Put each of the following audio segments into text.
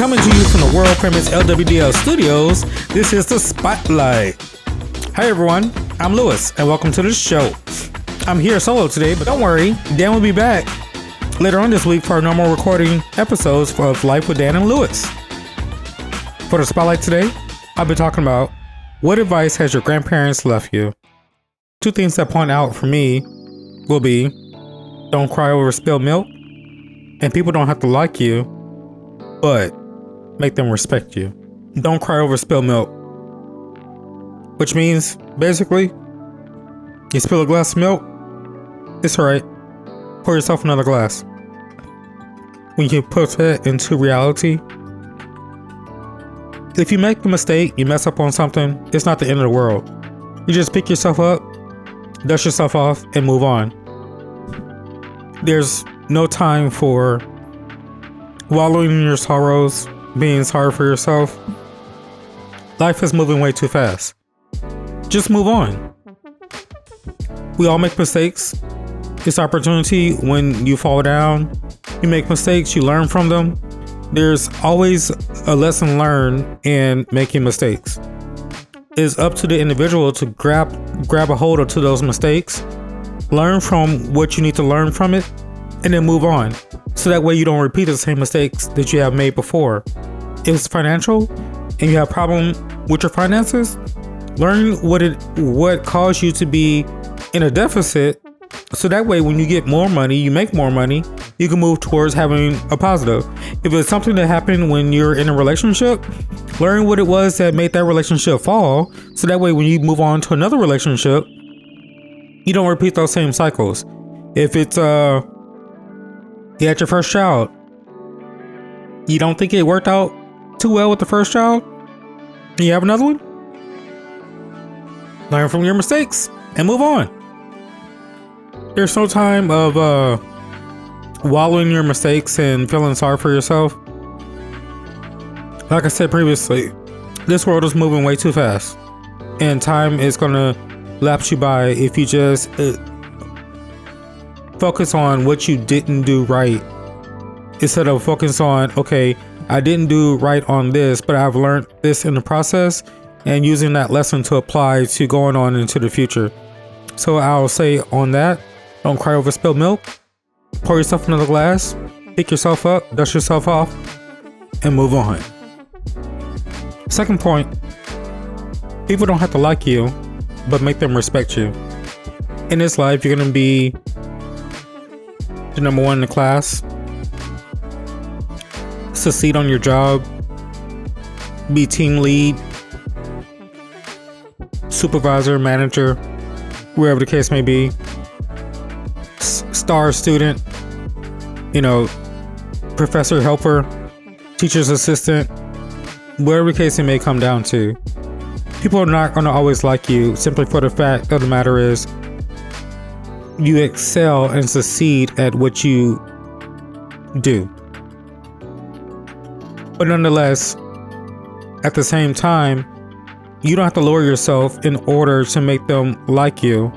Coming to you from the world famous LWDL studios, this is the Spotlight. Hi everyone, I'm Lewis and welcome to the show. I'm here solo today, but don't worry, Dan will be back later on this week for our normal recording episodes of Life with Dan and Lewis. For the Spotlight today, I'll be talking about what advice has your grandparents left you. Two things that point out for me will be don't cry over spilled milk, and people don't have to like you, but make them respect you. Don't cry over spilled milk, which means basically you spill a glass of milk, it's alright, pour yourself another glass. When you put that into reality, if you make a mistake, you mess up on something, it's not the end of the world. You just pick yourself up, dust yourself off, and move on. There's no time for wallowing in your sorrows, being sorry for yourself. Life is moving way too fast. Just move on. We all make mistakes. It's opportunity when you fall down. You make mistakes, you learn from them. There's always a lesson learned in making mistakes. It's up to the individual to grab a hold of those mistakes, learn from what you need to learn from it, and then move on. So that way you don't repeat the same mistakes that you have made before. If it's financial and you have a problem with your finances, learn what caused you to be in a deficit. So that way when you get more money, you make more money, you can move towards having a positive. If it's something that happened when you're in a relationship, learn what it was that made that relationship fall. So that way when you move on to another relationship, you don't repeat those same cycles. If it's you had your first child, you don't think it worked out too well with the first child, you have another one, learn from your mistakes and move on. There's no time of wallowing in your mistakes and feeling sorry for yourself. Like I said previously, this world is moving way too fast, and time is gonna lapse you by if you just focus on what you didn't do right instead of focus on, okay, I didn't do right on this, but I've learned this in the process, and using that lesson to apply to going on into the future. So I'll say on that, don't cry over spilled milk, pour yourself another glass, pick yourself up, dust yourself off, and move on. Second point, people don't have to like you, but make them respect you. In this life, you're going to be the number one in the class, succeed on your job, be team lead, supervisor, manager, wherever the case may be, star student, professor helper, teacher's assistant, whatever the case it may come down to. People are not going to always like you simply for the fact of the matter is you excel and succeed at what you do. But nonetheless, at the same time, you don't have to lower yourself in order to make them like you,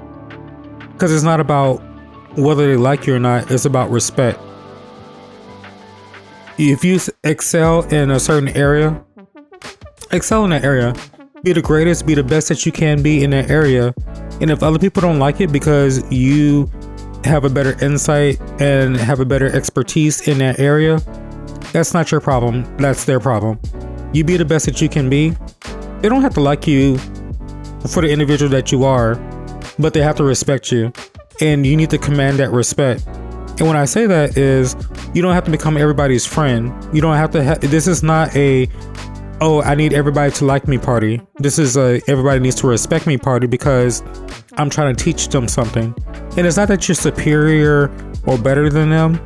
because it's not about whether they like you or not, it's about respect. If you excel in a certain area, excel in that area. Be the greatest, be the best that you can be in that area. And if other people don't like it because you have a better insight and have a better expertise in that area, that's not your problem. That's their problem. You be the best that you can be. They don't have to like you for the individual that you are, but they have to respect you. And you need to command that respect. And when I say that is, you don't have to become everybody's friend. You don't have to this is not a, oh, I need everybody to like me party. This is a everybody needs to respect me party because I'm trying to teach them something. And it's not that you're superior or better than them,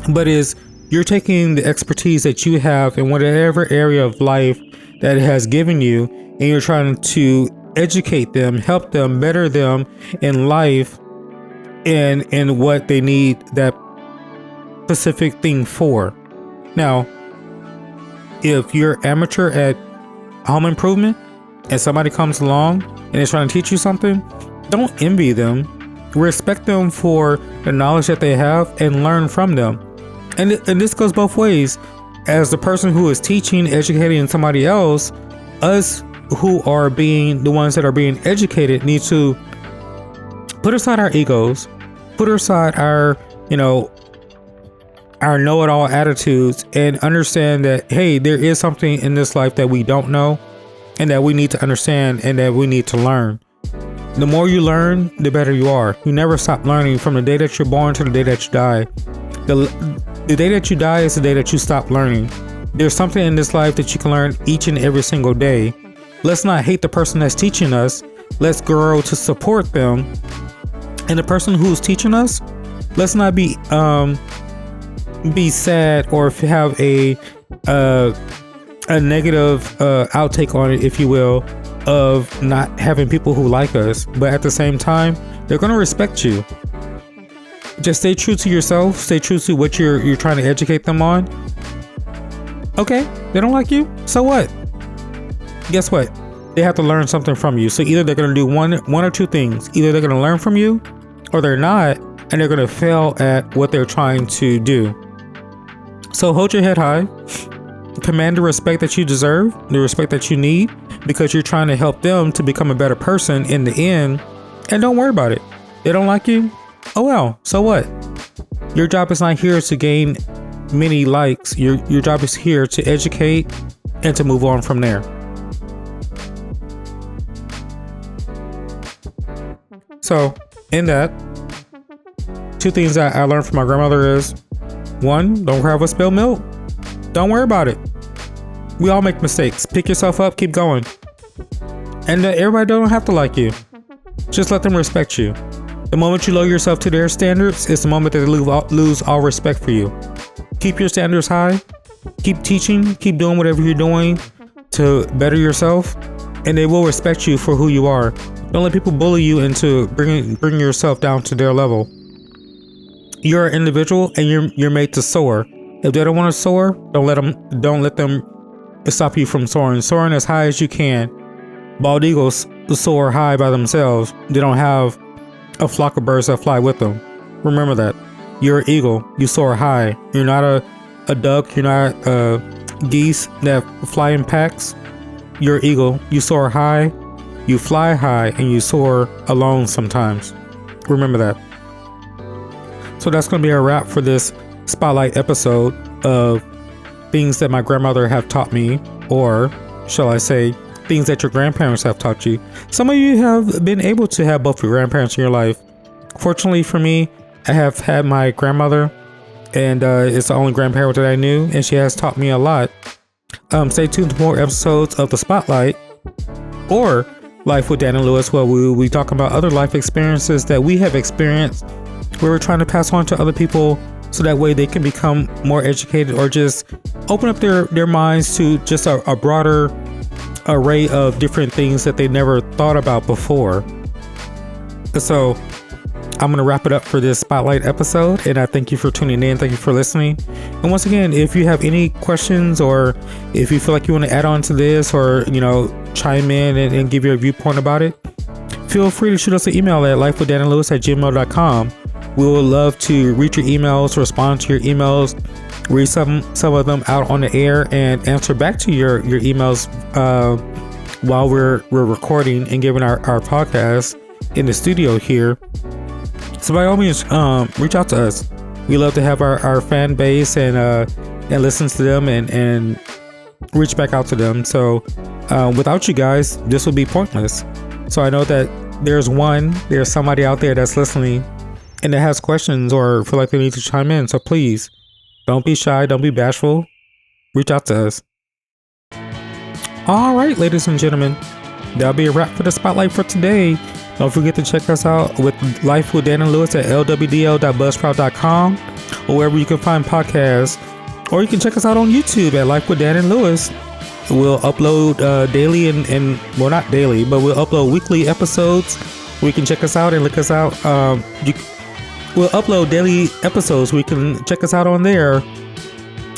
but is you're taking the expertise that you have in whatever area of life that it has given you, and you're trying to educate them, help them, better them in life and in what they need that specific thing for. Now, if you're amateur at home improvement and somebody comes along and is trying to teach you something, don't envy them. Respect them for the knowledge that they have and learn from them. And this goes both ways. as the person who is teaching, educating somebody else, us who are being the ones that are being educated need to put aside our egos, put aside our, our know-it-all attitudes, and understand that, hey, there is something in this life that we don't know and that we need to understand and that we need to learn. The more you learn, the better you are. You never stop learning from the day that you're born to the day that you die. The day that you die is the day that you stop learning. There's something in this life that you can learn each and every single day. Let's not hate the person that's teaching us. Let's grow to support them. And the person who's teaching us, let's not be sad or have a negative outtake on it, if you will, of not having people who like us. But at the same time, they're going to respect you. Just stay true to yourself. Stay true to what you're trying to educate them on. Okay, they don't like you, so what? Guess what? They have to learn something from you. So either they're going to do one or two things. Either they're going to learn from you, or they're not, and they're going to fail at what they're trying to do. So hold your head high. Command the respect that you deserve, the respect that you need, because you're trying to help them to become a better person in the end. And don't worry about it. They don't like you? Oh well, so what? Your job is not here to gain many likes. Your job is here to educate and to move on from there. So, in that, two things that I learned from my grandmother is, one, don't cry over spilled milk. Don't worry about it. We all make mistakes. Pick yourself up, keep going. And everybody don't have to like you. Just let them respect you. The moment you lower yourself to their standards, it's the moment that they lose all respect for you. Keep your standards high. Keep teaching. Keep doing whatever you're doing to better yourself, and they will respect you for who you are. Don't let people bully you into bringing yourself down to their level. You're an individual, and you're made to soar. If they don't want to soar, don't let them stop you from soaring. Soaring as high as you can. Bald eagles soar high by themselves. They don't have a flock of birds that fly with them. Remember that. You're an eagle. You soar high. You're not a duck. You're not geese that fly in packs. You're an eagle. You soar high. You fly high, and you soar alone sometimes. Remember that. So that's going to be a wrap for this spotlight episode of things that my grandmother have taught me, or shall I say, things that your grandparents have taught you. Some of you have been able to have both your grandparents in your life. Fortunately for me, I have had my grandmother, and it's the only grandparent that I knew, and she has taught me a lot. Stay tuned to more episodes of The Spotlight or Life with Dan and Lewis, where we will be talking about other life experiences that we have experienced, where we're trying to pass on to other people so that way they can become more educated or just open up their minds to just a broader array of different things that they never thought about before. So I'm going to wrap it up for this spotlight episode, and I thank you for tuning in. Thank you for listening. And once again, if you have any questions, or if you feel like you want to add on to this, or chime in and give your viewpoint about it, feel free to shoot us an email at lifewithdanandlewis@gmail.com. We would love to read your emails, respond to your emails, read some of them out on the air, and answer back to your emails while we're recording and giving our podcast in the studio here. So by all means, reach out to us. We love to have our fan base and listen to them and reach back out to them. So without you guys, this would be pointless. So I know that there's somebody out there that's listening and that has questions or feel like they need to chime in. So please, don't be shy. Don't be bashful. Reach out to us. All right, ladies and gentlemen, that'll be a wrap for the spotlight for today. Don't forget to check us out with Life with Dan and Lewis at lwdl.buzzsprout.com or wherever you can find podcasts. Or you can check us out on YouTube at Life with Dan and Lewis. We'll upload daily and well, not daily, but we'll upload weekly episodes where you can check us out and look us out. We'll upload daily episodes. We can check us out on there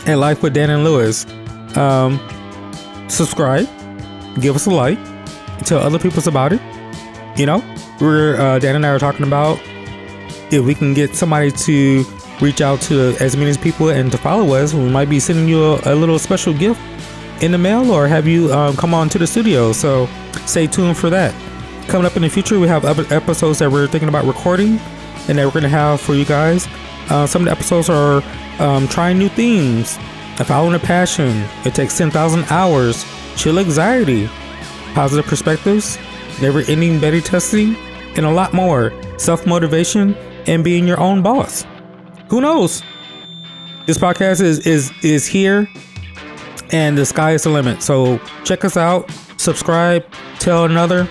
at Life with Dan and Lewis. Subscribe, give us a like, tell other people about it. We're Dan and I are talking about if we can get somebody to reach out to as many people and to follow us, we might be sending you a little special gift in the mail or have you come on to the studio. So stay tuned for that. Coming up in the future, we have other episodes that we're thinking about recording and that we're going to have for you guys. Some of the episodes are trying new themes, following a passion, it takes 10,000 hours, chill anxiety, positive perspectives, never ending beta testing, and a lot more. Self-motivation and being your own boss. Who knows? This podcast is here and the sky is the limit. So check us out, subscribe, tell another,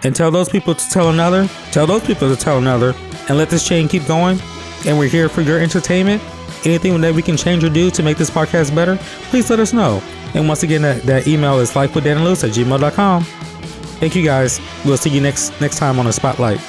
and tell those people to tell another, tell those people to tell another, and let this chain keep going. And we're here for your entertainment. Anything that we can change or do to make this podcast better, please let us know. And once again, that email is lifewithdanandluce@gmail.com. Thank you guys. We'll see you next time on the Spotlight.